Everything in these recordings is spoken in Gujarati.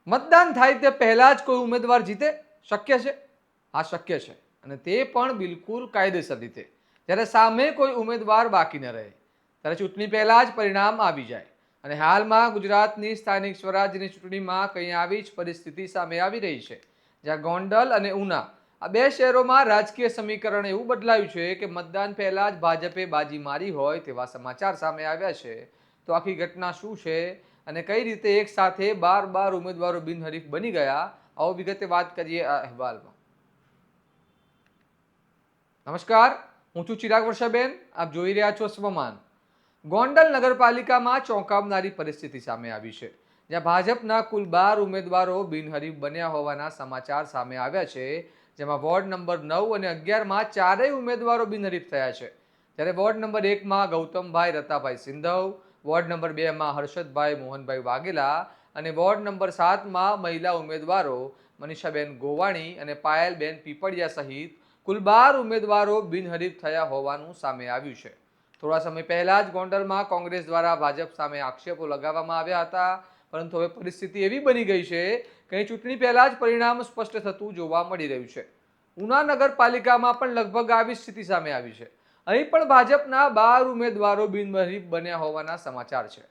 મતદાન થાય તે પહેલા જ કોઈ ઉમેદવાર જીતે? શક્ય છે? હા, શક્ય છે, અને તે પણ બિલકુલ કાયદેસર રીતે. જ્યારે સામે કોઈ ઉમેદવાર બાકી ન રહે, ત્યારે ચૂંટણી પહેલા જ પરિણામ આવી જાય. અને હાલમાં ગુજરાતની સ્થાનિક સ્વરાજ્યની ચૂંટણીમાં કંઈ આવી જ પરિસ્થિતિ સામે આવી રહી છે, જ્યાં ગોંડલ અને ઉના આ બે શહેરોમાં રાજકીય સમીકરણ એવું બદલાયું છે કે મતદાન પહેલા જ ભાજપે બાજી મારી હોય તેવા સમાચાર સામે આવ્યા છે. તો આખી ઘટના શું છે અને કઈ રીતે એક સાથે 12 ઉમેદવારો બિનહરીફ બની ગયા, આવો વિગતે વાત કરીએ આ અહેવાલમાં. નમસ્કાર, હું છું ચિરાગ વર્ષાબેન, આપ જોઈ રહ્યા છો સ્વમાન. ગોંડલ નગરપાલિકામાં ચોંકાવનારી પરિસ્થિતિ સામે આવી છે, જ્યાં ભાજપના કુલ 12 ઉમેદવારો બિનહરીફ બન્યા હોવાના સમાચાર સામે આવ્યા છે. જેમાં વોર્ડ નંબર 9 અને 11માં ચારેય ઉમેદવારો બિનહરીફ થયા છે. ત્યારે વોર્ડ નંબર 1માં ગૌતમભાઈ રતાભાઈ સિંધવ, વોર્ડ નંબર 2માં હર્ષદભાઈ મોહનભાઈ વાઘેલા અને વોર્ડ નંબર 7માં મહિલા ઉમેદવારો મનીષાબેન ગોવાણી અને પાયલબેન પીપળિયા સહિત કુલ 12 ઉમેદવારો બિનહરીફ થયા હોવાનું સામે આવ્યું છે. થોડા સમય પહેલા જ ગોંડલમાં કોંગ્રેસ દ્વારા ભાજપ સામે આક્ષેપો લગાવવામાં આવ્યા હતા, પરંતુ હવે પરિસ્થિતિ એવી બની ગઈ છે કે ચૂંટણી પહેલા જ પરિણામ સ્પષ્ટ થતું જોવા મળી રહ્યું છે. ઉના નગરપાલિકામાં પણ લગભગ આવી સ્થિતિ સામે આવી છે. અહીં પણ ભાજપના 12 ઉમેદવારો બિનહરીફ બન્યા હોવાના સમાચાર છે,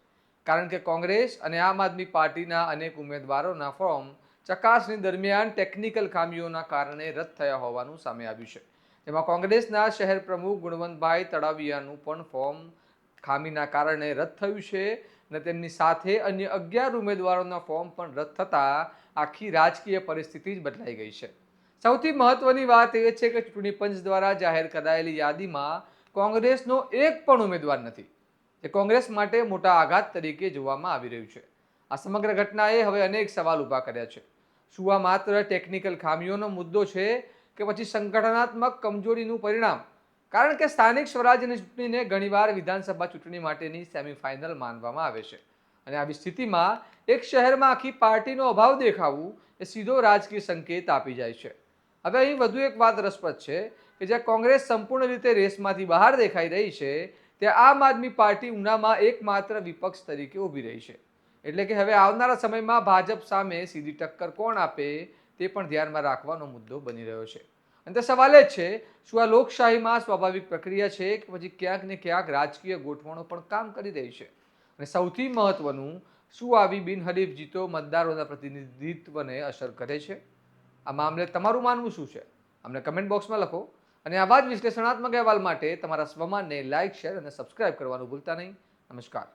કારણ કે કોંગ્રેસ અને આમ આદમી પાર્ટીના અનેક ઉમેદવારોના ફોર્મ ચકાસણી દરમિયાન ટેકનિકલ ખામીઓના કારણે રદ થયા હોવાનું સામે આવ્યું છે. જેમાં કોંગ્રેસના શહેર પ્રમુખ ગુણવંતભાઈ તળાવિયાનું પણ ફોર્મ ખામીના કારણે રદ થયું છે, અને તેમની સાથે અન્ય 11 ઉમેદવારોના ફોર્મ પણ રદ થતાં આખી રાજકીય પરિસ્થિતિ જ બદલાઈ ગઈ છે. સૌથી મહત્વની વાત એ છે કે ચૂંટણી પંચ દ્વારા જાહેર કરાયેલી યાદીમાં કોંગ્રેસનો એક પણ ઉમેદવાર નથી, જે કોંગ્રેસ માટે મોટા આઘાત તરીકે જોવામાં આવી રહ્યું છે. આ સમગ્ર ઘટનાએ હવે અનેક સવાલ ઊભા કર્યા છે. શું આ માત્ર ટેકનિકલ ખામીઓનો મુદ્દો છે કે પછી સંગઠનાત્મક કમજોરીનું પરિણામ? કારણ કે સ્થાનિક સ્વરાજ્યની ચૂંટણીને ઘણીવાર વિધાનસભા ચૂંટણી માટેની સેમીફાઇનલ માનવામાં આવે છે, અને આવી સ્થિતિમાં એક શહેરમાં આખી પાર્ટીનો અભાવ દેખાવું એ સીધો રાજકીય સંકેત આપી જાય છે. હવે અહીં વધુ એક વાત રસપ્રદ છે કે જ્યાં કોંગ્રેસ સંપૂર્ણ રીતે રેસમાંથી બહાર દેખાઈ રહી છે, ત્યાં આમ આદમી પાર્ટી ઉનામાં એકમાત્ર વિપક્ષ તરીકે ઊભી રહી છે. એટલે કે હવે આવનારા સમયમાં ભાજપ સામે સીધી ટક્કર કોણ આપે તે પણ ધ્યાનમાં રાખવાનો મુદ્દો બની રહ્યો છે. અને તે સવાલ એ છે, શું આ લોકશાહીમાં સ્વાભાવિક પ્રક્રિયા છે કે પછી ક્યાંક ને ક્યાંક રાજકીય ગોઠવણો પણ કામ કરી રહી છે? અને સૌથી મહત્વનું, શું આવી બિનહરીફ જીતો મતદારોના પ્રતિનિધિત્વને અસર કરે છે? આ મામલે તમારું માનવું શું છે? અમને કમેન્ટ બોક્સમાં લખો. અને આવા જ વિશ્લેષણાત્મક અહેવાલ માટે તમારા સ્વમાનને લાઇક, શેર અને સબસ્ક્રાઇબ કરવાનું ભૂલતા નહીં. નમસ્કાર.